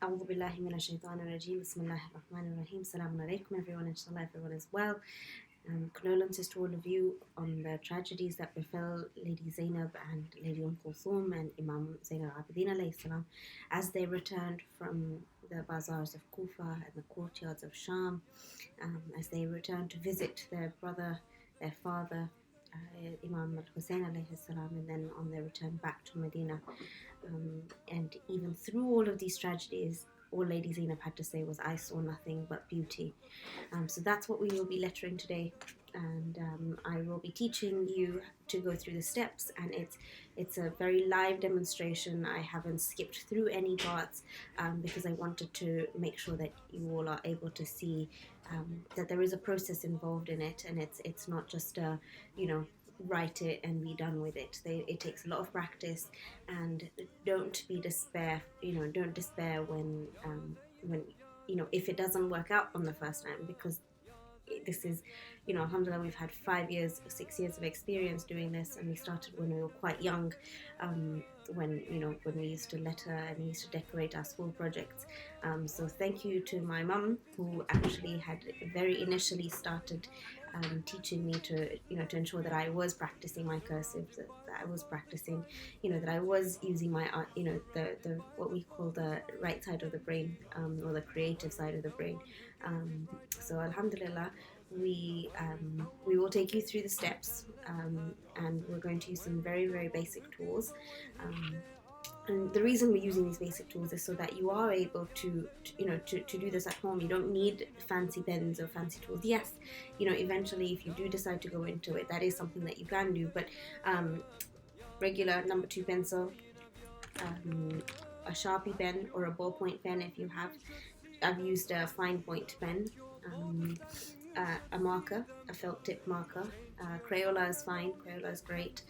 أعوذ بالله من الشيطان الرجيم. بسم الله الرحمن الرحيم. Assalamu alaikum everyone. Inshallah everyone is well. Condolences to all of you on the tragedies that befell Lady Zainab and Lady Kulthum and Imam Zain al-Abidin alayhi salam as they returned from the bazaars of Kufa and the courtyards of Sham, as they returned to visit their brother, their father, Imam al-Hussein alayhi salam, and then on their return back to Medina. And even through all of these tragedies, all Lady Zainab had to say was, "I saw nothing but beauty." So that's what we will be lettering today, and I will be teaching you to go through the steps. And it's a very live demonstration. I haven't skipped through any parts because I wanted to make sure that you all are able to see that there is a process involved in it, and it's not just a write it and be done with it. It takes a lot of practice, and don't be despair. Don't despair when if it doesn't work out on the first time, because this is, alhamdulillah, we've had 5 years, 6 years of experience doing this, and we started when we were quite young, when we used to letter and we used to decorate our school projects. So thank you to my mum, who actually had very initially started teaching me to ensure that I was practicing my cursive, that I was practicing, that I was using my art, the what we call the right side of the brain, or the creative side of the brain. So alhamdulillah, we will take you through the steps, and we're going to use some very, very basic tools. And the reason we're using these basic tools is so that you are able to do this at home. You don't need fancy pens or fancy tools. Yes, eventually if you do decide to go into it, that is something that you can do. But regular number 2 pencil, a Sharpie pen or a ballpoint pen if you have. I've used a fine point pen, a marker, a felt tip marker. Crayola is fine. Crayola is great.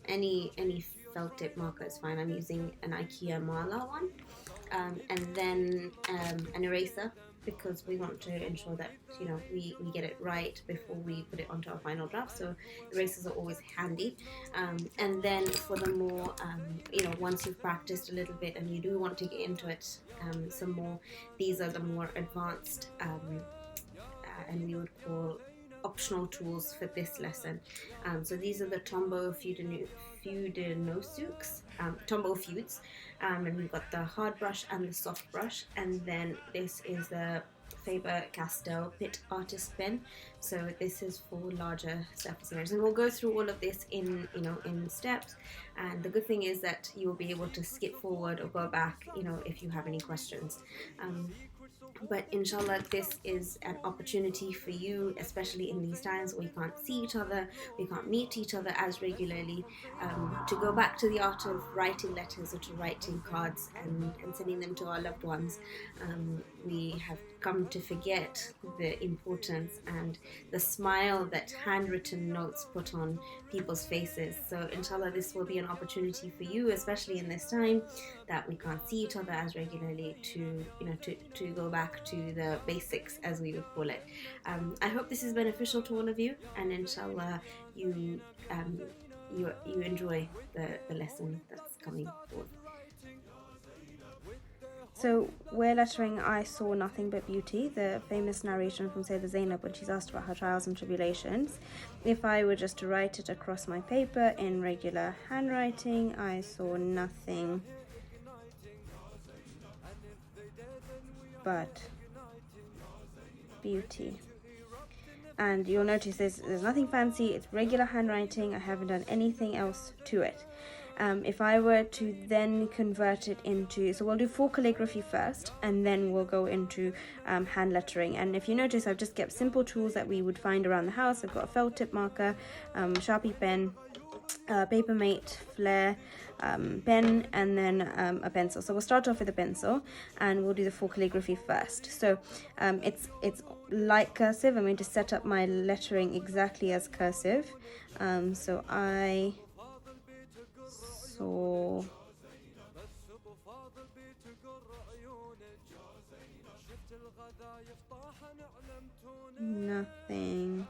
Any felt tip marker is fine. I'm using an IKEA Marla one, and then an eraser, because we want to ensure that we get it right before we put it onto our final draft. So erasers are always handy. And then for the more once you've practiced a little bit and you do want to get into it some more, these are the more advanced and we would call optional tools for this lesson. So these are the Tombow Feudenosics, Tombow Feuds, and we've got the hard brush and the soft brush, and then this is the Faber-Castell Pitt Artist Pen. So this is for larger surface areas, and we'll go through all of this in steps. And the good thing is that you will be able to skip forward or go back if you have any questions. But inshallah, this is an opportunity for you, especially in these times where we can't see each other, we can't meet each other as regularly, to go back to the art of writing letters or to writing cards and sending them to our loved ones. We have come to forget the importance and the smile that handwritten notes put on people's faces. So inshallah, this will be an opportunity for you, especially in this time that we can't see each other as regularly, to go back to the basics, as we would call it. I hope this is beneficial to all of you, and inshallah you enjoy the lesson that's coming forth. So we're lettering "I saw nothing but beauty," the famous narration from Sayyidah Zainab when she's asked about her trials and tribulations. If I were just to write it across my paper in regular handwriting, I saw nothing but beauty. And you'll notice there's nothing fancy, it's regular handwriting, I haven't done anything else to it. If I were to then convert it into, so we'll do full calligraphy first, and then we'll go into hand lettering. And if you notice, I've just kept simple tools that we would find around the house. I've got a felt tip marker, Sharpie pen, Papermate, Flair pen, and then a pencil. So we'll start off with a pencil, and we'll do the full calligraphy first. So it's like cursive. I'm going to set up my lettering exactly as cursive. So I saw nothing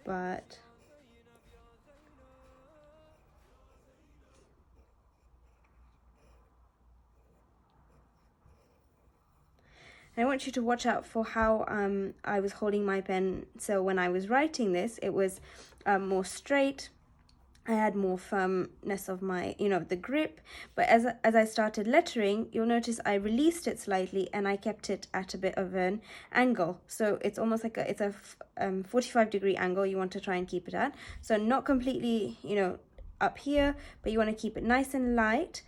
but I want you to watch out for how I was holding my pen. So when I was writing this, it was more straight. I had more firmness of my, the grip. But as I started lettering, you'll notice I released it slightly and I kept it at a bit of an angle. So it's almost like it's a 45-degree angle you want to try and keep it at. So not completely, up here, but you want to keep it nice and light.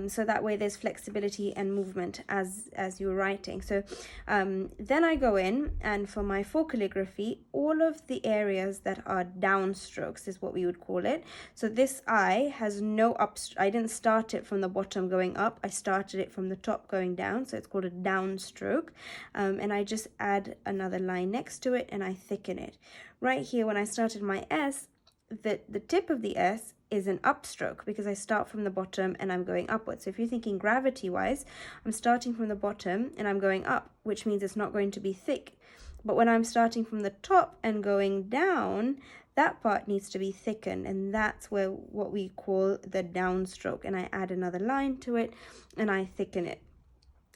So that way there's flexibility and movement as you're writing. So then I go in, and for my full calligraphy, all of the areas that are downstrokes is what we would call it. So this I has no I didn't start it from the bottom going up, I started it from the top going down, so it's called a downstroke. And I just add another line next to it and I thicken it. Right here, when I started my S, the tip of the S is an upstroke because I start from the bottom and I'm going upwards. So if you're thinking gravity wise, I'm starting from the bottom and I'm going up, which means it's not going to be thick. But when I'm starting from the top and going down, that part needs to be thickened, and that's where what we call the downstroke. And I add another line to it and I thicken it.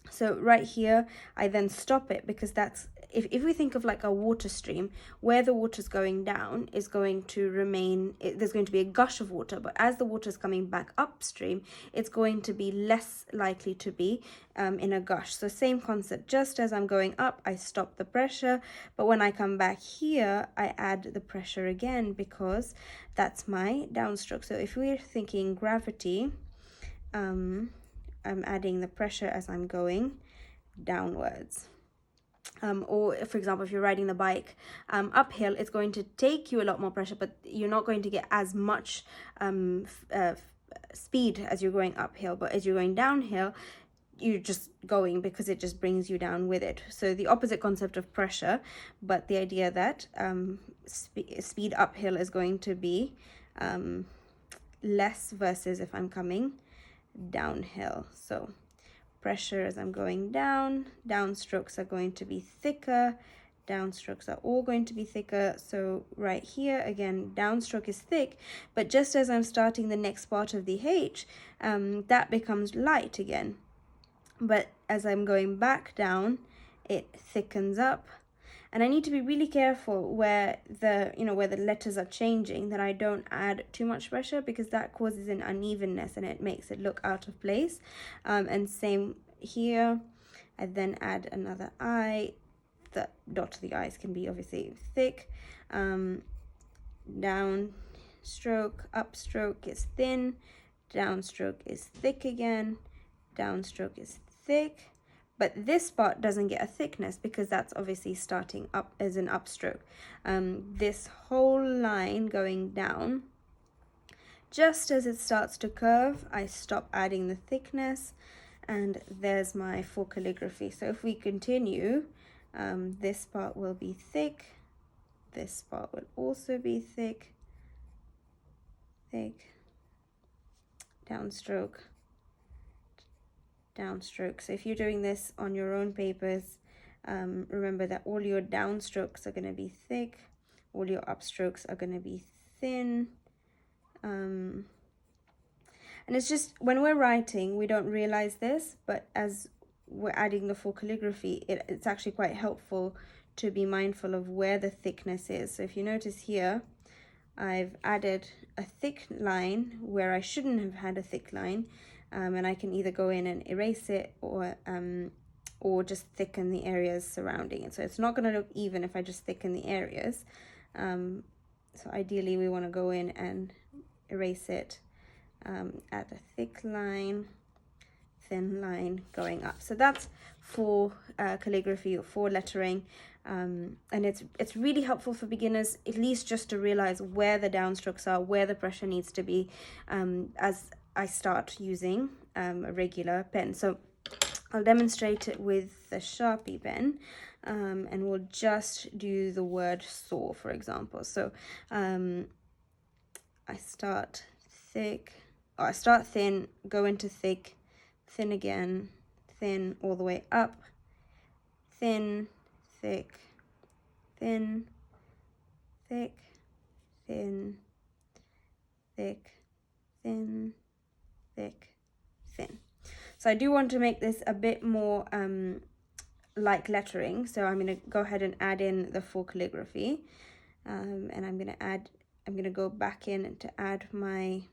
So right here, I then stop it because that's, if we think of like a water stream, where the water's going down is going to remain, there's going to be a gush of water, but as the water's coming back upstream, it's going to be less likely to be in a gush. So same concept, just as I'm going up, I stop the pressure, but when I come back here, I add the pressure again because that's my downstroke. So if we're thinking gravity, I'm adding the pressure as I'm going downwards. Or for example, if you're riding the bike uphill, it's going to take you a lot more pressure, but you're not going to get as much speed as you're going uphill. But as you're going downhill, you're just going because it just brings you down with it. So the opposite concept of pressure, but the idea that speed uphill is going to be less versus if I'm coming downhill. So pressure as I'm going down, downstrokes are going to be thicker, downstrokes are all going to be thicker. So right here again, downstroke is thick, but just as I'm starting the next part of the H, that becomes light again. But as I'm going back down, it thickens up. And I need to be really careful where the letters are changing, that I don't add too much pressure because that causes an unevenness and it makes it look out of place. And same here, I then add another I. The dot of the I's can be obviously thick. Down stroke, upstroke is thin, downstroke is thick again, downstroke is thick. But this part doesn't get a thickness because that's obviously starting up as an upstroke. This whole line going down, just as it starts to curve, I stop adding the thickness, and there's my full calligraphy. So if we continue, this part will be thick, this part will also be thick, downstroke, downstroke. So if you're doing this on your own papers, remember that all your downstrokes are going to be thick, all your upstrokes are going to be thin. And it's just when we're writing, we don't realize this, but as we're adding the full calligraphy, it's actually quite helpful to be mindful of where the thickness is. So if you notice here, I've added a thick line where I shouldn't have had a thick line. And I can either go in and erase it or just thicken the areas surrounding it. So it's not going to look even if I just thicken the areas. So ideally we want to go in and erase it, add a thick line, thin line going up. So that's for calligraphy or for lettering. And it's really helpful for beginners, at least just to realize where the downstrokes are, where the pressure needs to be, as I start using a regular pen. So I'll demonstrate it with the Sharpie pen, and we'll just do the word saw, for example. So I start thin, go into thick, thin again, thin all the way up, thin, thick, thin, thick, thin, thick, thin, thick, thin. So I do want to make this a bit more like lettering. So I'm going to go ahead and add in the full calligraphy. And I'm going to go back in to add my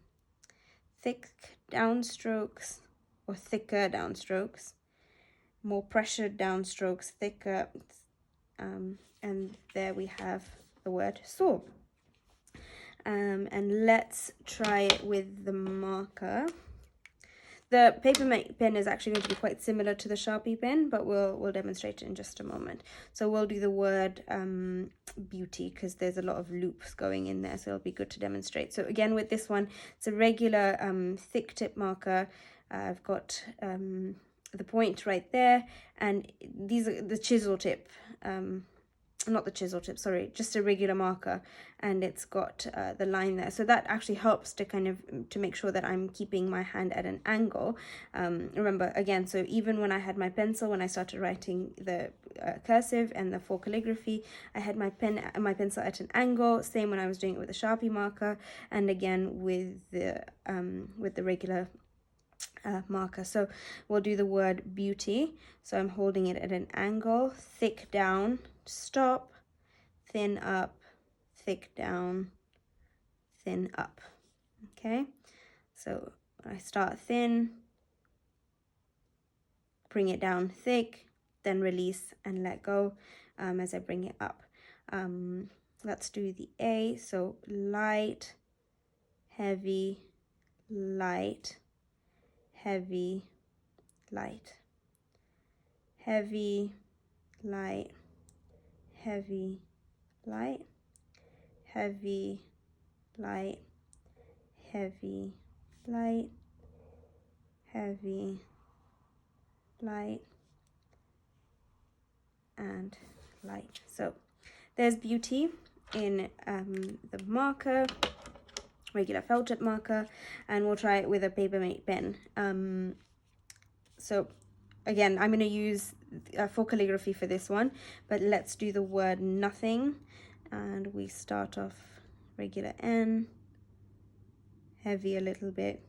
thick downstrokes or thicker downstrokes, more pressured downstrokes, thicker. And there we have the word saw. And let's try it with the marker. The Papermate pen is actually going to be quite similar to the Sharpie pen, but we'll demonstrate it in just a moment. So we'll do the word beauty, because there's a lot of loops going in there, so it'll be good to demonstrate. So again, with this one, it's a regular thick tip marker. I've got the point right there, and these are the chisel tip. Not the chisel tip, sorry, just a regular marker, and it's got the line there. So that actually helps to kind of to make sure that I'm keeping my hand at an angle. Remember, again, so even when I had my pencil, when I started writing the cursive and the full calligraphy, I had my pencil at an angle. Same when I was doing it with a Sharpie marker, and again with the regular marker. So we'll do the word beauty. So I'm holding it at an angle, thick down, stop, thin up, thick down, thin up. Okay, so I start thin, bring it down thick, then release and let go as I bring it up. Let's do the A. So light, heavy, light, heavy, light, heavy, light, heavy, light, heavy, light, heavy, light, heavy, light, and light. So there's beauty in the marker, regular felt tip marker, and we'll try it with a Papermate pen. So again, I'm going to use full calligraphy for this one, but let's do the word nothing, and we start off regular N, heavy a little bit.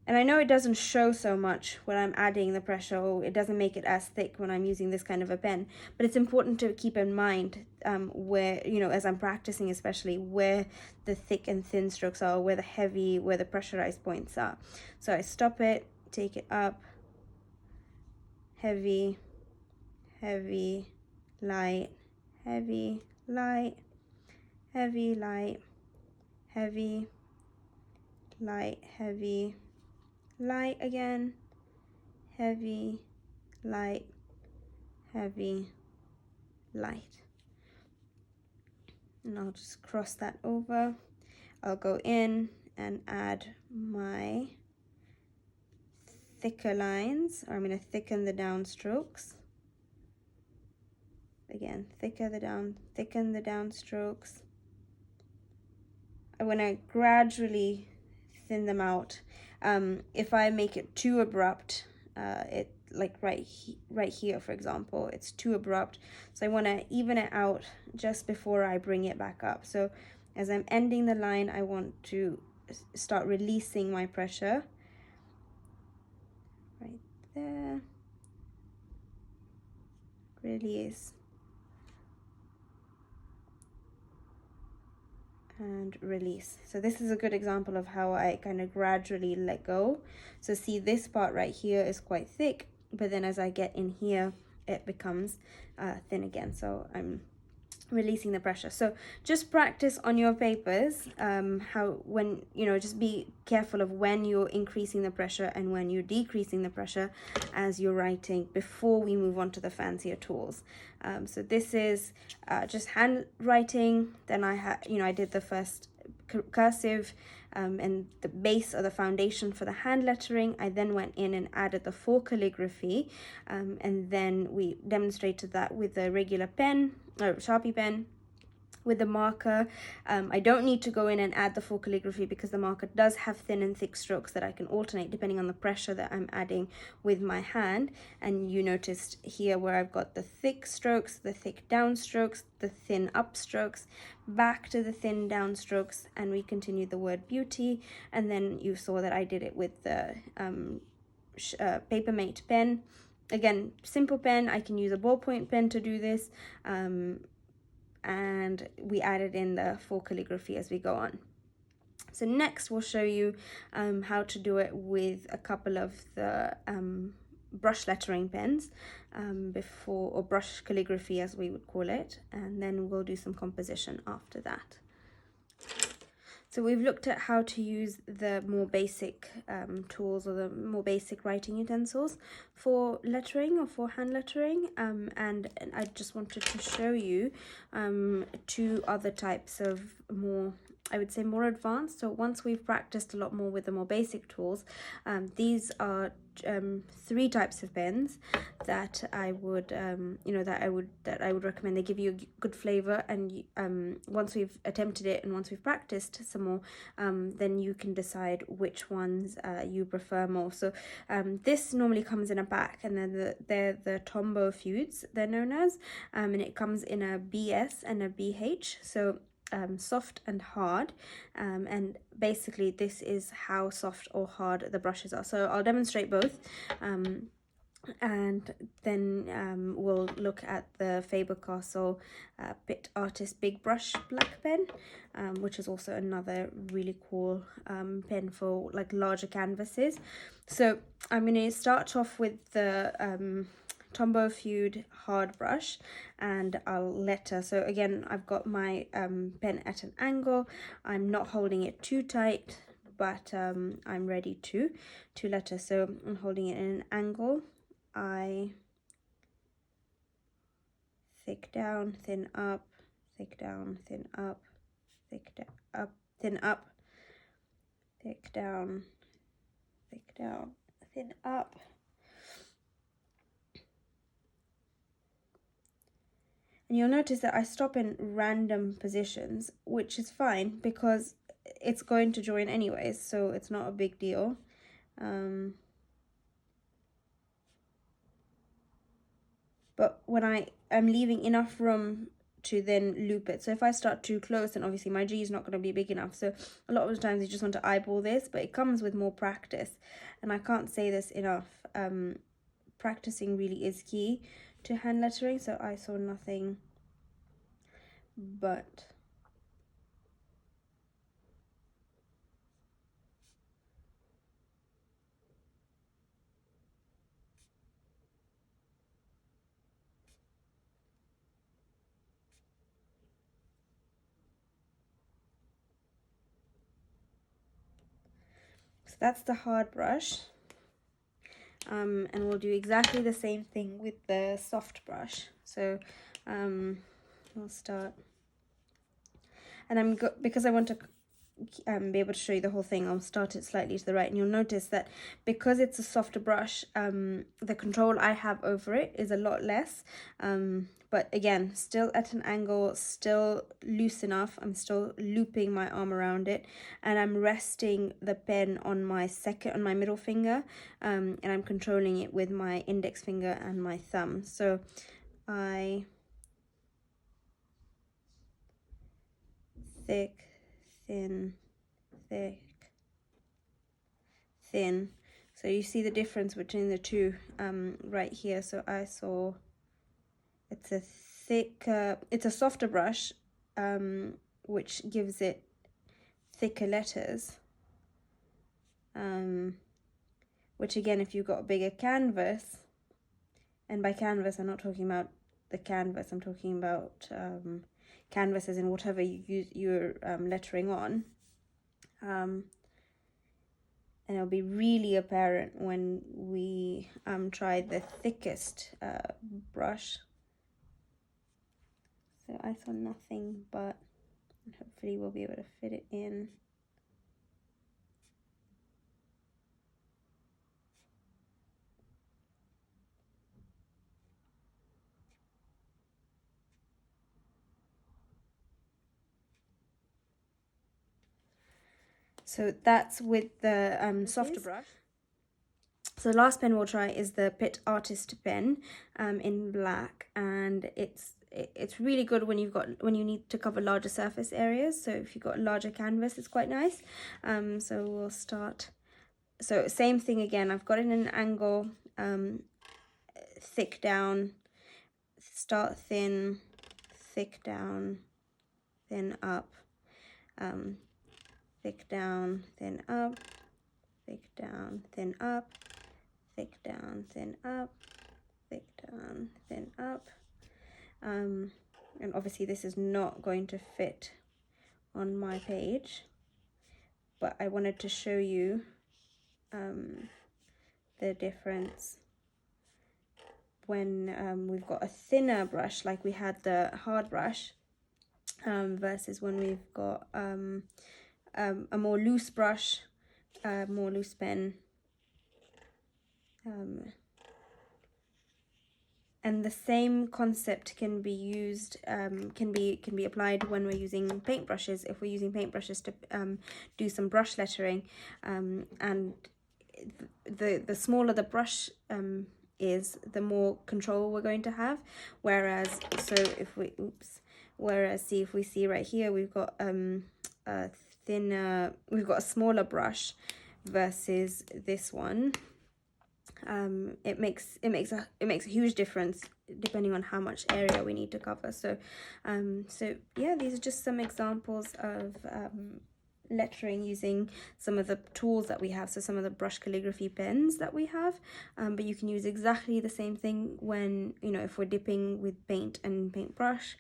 And I know it doesn't show so much when I'm adding the pressure, or it doesn't make it as thick when I'm using this kind of a pen, but it's important to keep in mind where, you know, as I'm practicing, especially where the thick and thin strokes are, where the heavy, where the pressurized points are. So I stop it, take it up, heavy, heavy, light, heavy, light, heavy, light, heavy, light, heavy, light again, heavy, light, heavy, light. And I'll just cross that over. I'll go in and add my thicker lines, or I'm going to thicken the down strokes. Again, thicken the down strokes. I want to gradually thin them out. If I make it too abrupt, it like right here, for example, it's too abrupt. So I want to even it out just before I bring it back up. So as I'm ending the line, I want to start releasing my pressure. Right there. Release. And release. So this is a good example of how I kind of gradually let go. So see, this part right here is quite thick, but then as I get in here, it becomes thin again. So I'm releasing the pressure. So just practice on your papers just be careful of when you're increasing the pressure and when you're decreasing the pressure as you're writing before we move on to the fancier tools. So this is just handwriting. Then I did the first cursive and the base or the foundation for the hand lettering. I then went in and added the full calligraphy, and then we demonstrated that with a regular pen or Sharpie pen. With the marker, I don't need to go in and add the full calligraphy because the marker does have thin and thick strokes that I can alternate depending on the pressure that I'm adding with my hand. And you noticed here where I've got the thick strokes, the thick down strokes, the thin up strokes, back to the thin down strokes, and we continued the word beauty. And then you saw that I did it with the Papermate pen. Again, simple pen. I can use a ballpoint pen to do this. And we added in the full calligraphy as we go on. So next we'll show you how to do it with a couple of the brush lettering pens or brush calligraphy as we would call it, and then we'll do some composition after that. So we've looked at how to use the more basic tools or the more basic writing utensils for lettering or for hand lettering, and I just wanted to show you two other types of more, I would say, more advanced. So once we've practiced a lot more with the more basic tools, these are three types of pens that I would that I would recommend. They give you a good flavor, and once we've attempted it and once we've practiced some more, then you can decide which ones you prefer more. So this normally comes in a pack, and then they're the Tombow feuds, they're known as, and it comes in a BS and a BH. So soft and hard, and basically this is how soft or hard the brushes are. So I'll demonstrate both, and then we'll look at the Faber-Castell Pitt Artist Big Brush Black Pen, which is also another really cool pen for like larger canvases. So I'm going to start off with the Tombow Feud hard brush, and I'll letter. So again, I've got my pen at an angle. I'm not holding it too tight, but I'm ready to letter. So I'm holding it in an angle. I thick down, thin up, thick down, thin up, thick up, thin up, thick down, thin up. And you'll notice that I stop in random positions, which is fine because it's going to join anyways, so it's not a big deal. But when I am leaving enough room to then loop it. So if I start too close, then obviously my G is not going to be big enough. So a lot of the times you just want to eyeball this, but it comes with more practice. And I can't say this enough. Practicing really is key to hand lettering. So I saw nothing but so that's the hard brush. And we'll do exactly the same thing with the soft brush. So we'll start, and because I want to be able to show you the whole thing, I'll start it slightly to the right, and you'll notice that because it's a softer brush, the control I have over it is a lot less, but again, still at an angle, still loose enough. I'm still looping my arm around it, and I'm resting the pen on my middle finger, and I'm controlling it with my index finger and my thumb. So I thick, thin, thick, thin. So you see the difference between the two right here. So I saw it's a thick, it's a softer brush, which gives it thicker letters. Which again, if you've got a bigger canvas, and by canvas I'm not talking about the canvas, I'm talking about canvases in whatever you're lettering on, and it'll be really apparent when we try the thickest brush. So I saw nothing, but hopefully we'll be able to fit it in. So that's with the softer brush. So the last pen we'll try is the Pitt Artist pen in black, and it's really good when you need to cover larger surface areas. So if you've got a larger canvas, it's quite nice. So we'll start. So same thing again. I've got it in an angle, thick down, start thin, thick down, thin up, thick down, thin up, thick down, thin up, thick down, thin up, thick down, thin up. And obviously this is not going to fit on my page, but I wanted to show you the difference when we've got a thinner brush, like we had the hard brush, versus when we've got a more loose brush, more loose pen. And the same concept can be used, can be applied when we're using paintbrushes. If we're using paintbrushes to do some brush lettering, and the smaller the brush is, the more control we're going to have. Whereas, so if we, see if we see right here, we've got a thinner, we've got a smaller brush versus this one. It makes a huge difference depending on how much area we need to cover. So yeah, these are just some examples of lettering using some of the tools that we have, so some of the brush calligraphy pens that we have, but you can use exactly the same thing when, you know, if we're dipping with paint and paintbrush,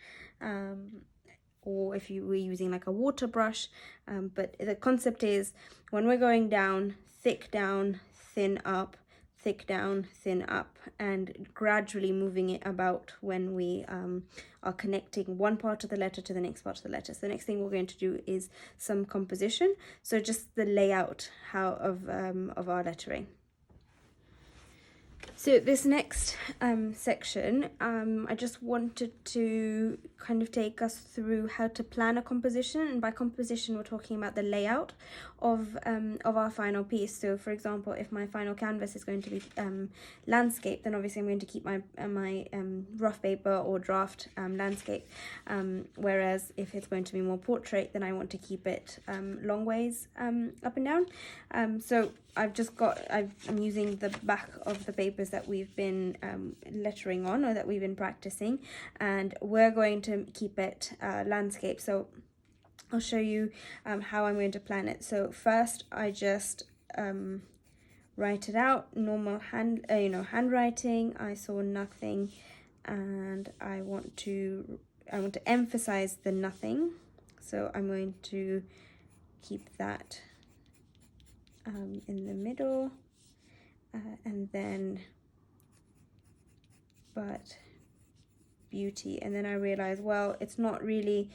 or if you were using like a water brush. But the concept is, when we're going down, thick down, thin up, thick down, thin up, and gradually moving it about when we are connecting one part of the letter to the next part of the letter. So the next thing we're going to do is some composition, so just the layout of our lettering. So this next section, I just wanted to kind of take us through how to plan a composition, and by composition we're talking about the layout of our final piece. So for example, if my final canvas is going to be landscape, then obviously I'm going to keep my rough paper or draft landscape, whereas if it's going to be more portrait, then I want to keep it long ways up and down. So I'm using the back of the papers that we've been lettering on, or that we've been practicing, and we're going to keep it landscape. So I'll show you how I'm going to plan it. So first I just write it out, normal handwriting. I saw nothing, and I want to emphasize the nothing, so I'm going to keep that in the middle, and then but beauty. And then I realize, well, it's not really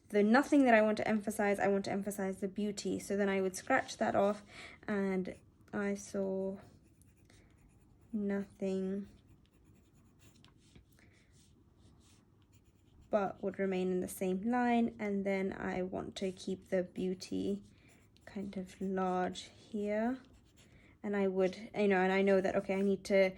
the nothing that I want to emphasize the beauty. So then I would scratch that off, and I saw nothing but would remain in the same line. And then I want to keep the beauty kind of large here, and I would, and I know that, okay, I need to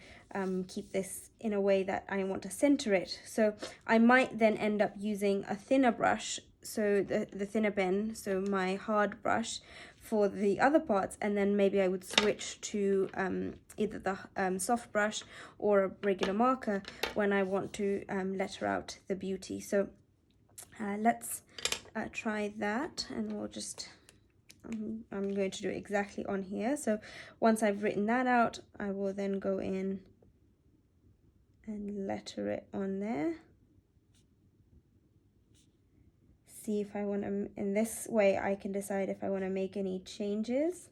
keep this in a way that I want to center it. So I might then end up using a thinner brush, so the thinner pen, so my hard brush for the other parts, and then maybe I would switch to either the soft brush or a regular marker when I want to letter out the beauty. So let's try that, and we'll just I'm going to do it exactly on here. So once I've written that out, I will then go in and letter it on there. See if I want to, in this way I can decide if I want to make any changes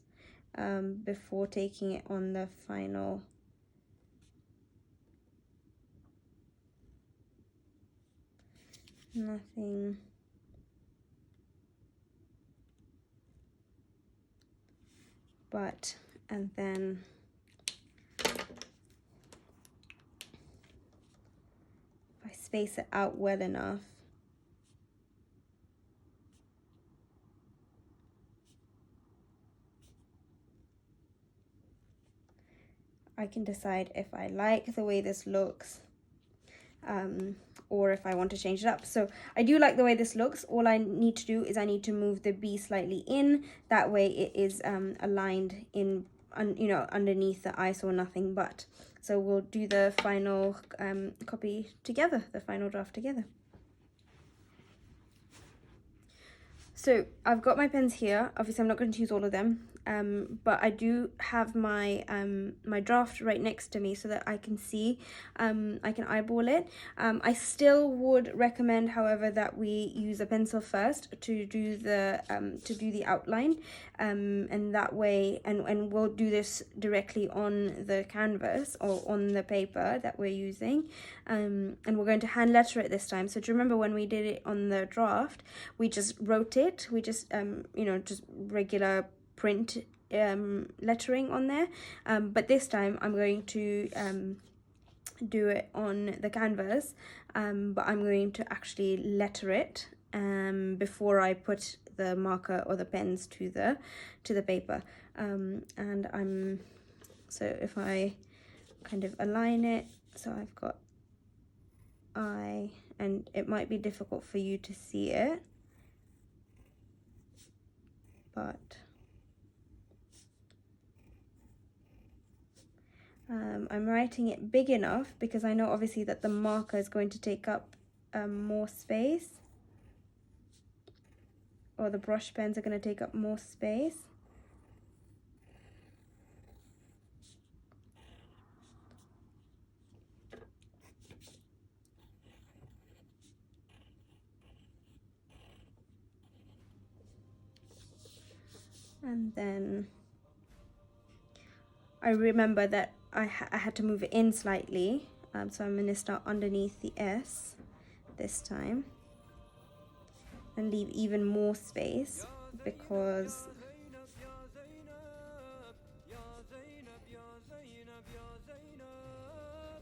before taking it on the final. Nothing. But, and then if I space it out well enough, I can decide if I like the way this looks, or if I want to change it up. So I do like the way this looks. All I need to do is I need to move the B slightly in. That way it is aligned in, underneath the I, so nothing but. So we'll do the final copy together, the final draft together. So I've got my pens here. Obviously I'm not going to use all of them, but I do have my my draft right next to me so that I can see, I can eyeball it. I still would recommend, however, that we use a pencil first to do the outline, and that way, and we'll do this directly on the canvas or on the paper that we're using, and we're going to hand letter it this time. So do you remember when we did it on the draft, we just wrote it, we just just regular print lettering on there, but this time I'm going to do it on the canvas, but I'm going to actually letter it before I put the marker or the pens to the paper, and so if I kind of align it, so I've got I, and it might be difficult for you to see it, but I'm writing it big enough because I know obviously that the marker is going to take up more space, or the brush pens are going to take up more space. And then I remember that I had to move it in slightly, so I'm going to start underneath the S this time and leave even more space, because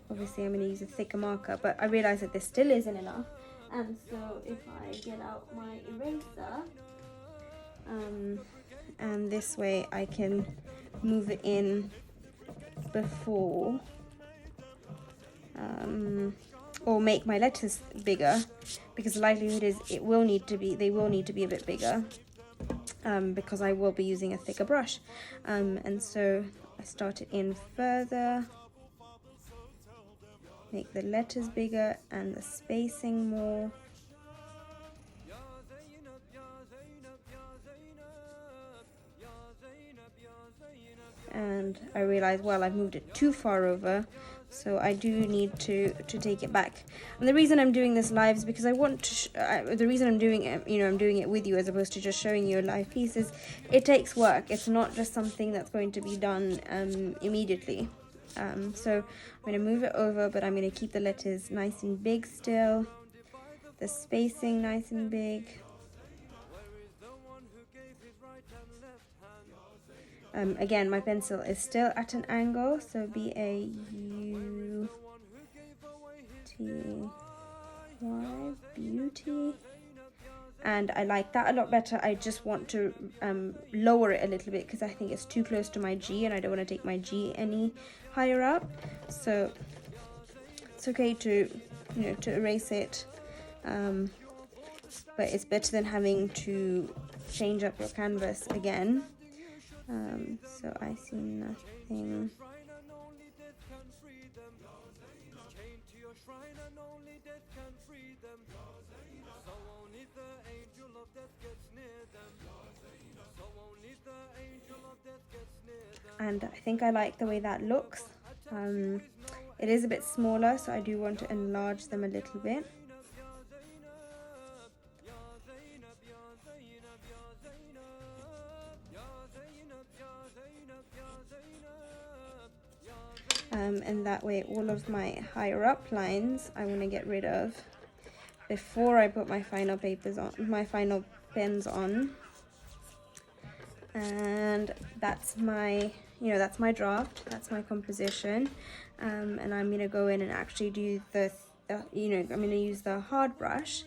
obviously I'm going to use a thicker marker, but I realize that this still isn't enough, and so if I get out my eraser, and this way I can move it in before, or make my letters bigger, because the likelihood is they will need to be a bit bigger, because I will be using a thicker brush, and so I start it in further, make the letters bigger and the spacing more. And I realized, well, I've moved it too far over, so I do need to take it back. And the reason I'm doing this live is because I want to the reason I'm doing it, I'm doing it with you as opposed to just showing you a live piece, is it takes work. It's not just something that's going to be done immediately. So I'm going to move it over, but I'm going to keep the letters nice and big still, the spacing nice and big. Again, my pencil is still at an angle, so B-A-U-T-Y, beauty. And I like that a lot better. I just want to lower it a little bit because I think it's too close to my G and I don't want to take my G any higher up. So it's okay to, to erase it, but it's better than having to change up your canvas again. So I see nothing. And I think I like the way that looks. It is a bit smaller, so I do want to enlarge them a little bit. And that way all of my higher up lines I want to get rid of before I put my final papers on, my final pens on. And that's my, that's my draft, that's my composition, and I'm going to go in and actually do I'm going to use the hard brush,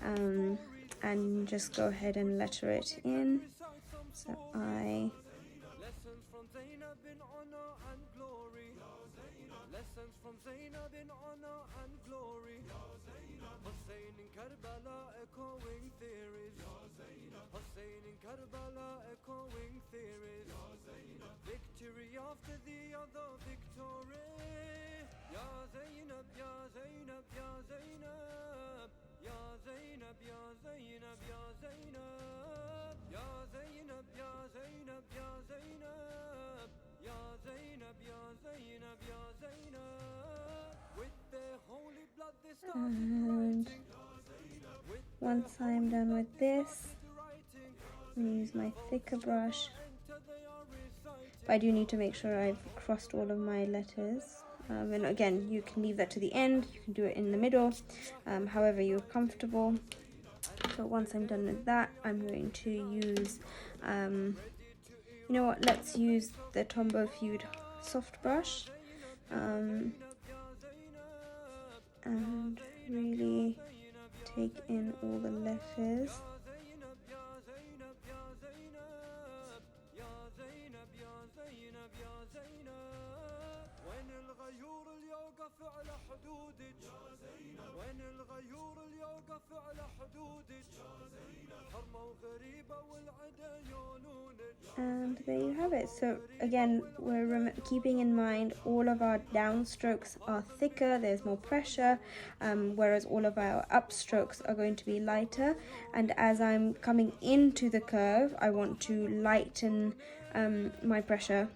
and just go ahead and letter it in. So Zainab in honor and glory. Hussein in Karbala echoing theories. Hussein in Karbala echoing theories. Victory after the other victory. Ya Zainab, Ya Zainab, Ya Zainab. Ya Zainab, Ya Zainab, Ya Zainab. Ya Zainab, Ya Zainab, Ya Zainab. Ya Zainab, Ya Zainab, Ya Zainab. With their holy blood they started writing. Once I'm done with this, I'm going to use my thicker brush. But I do need to make sure I've crossed all of my letters. And again, you can leave that to the end, you can do it in the middle, however you're comfortable. So once I'm done with that, I'm going to use, you know what, let's use the Tombow Feud soft brush. And really take in all the letters. And there you have it. So again, we're keeping in mind all of our downstrokes are thicker, there's more pressure, whereas all of our upstrokes are going to be lighter. And as I'm coming into the curve, I want to lighten my pressure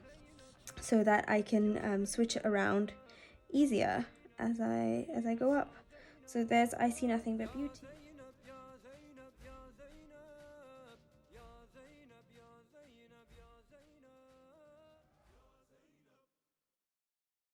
so that I can switch it around easier as I go up. So there's I See Nothing But Beauty.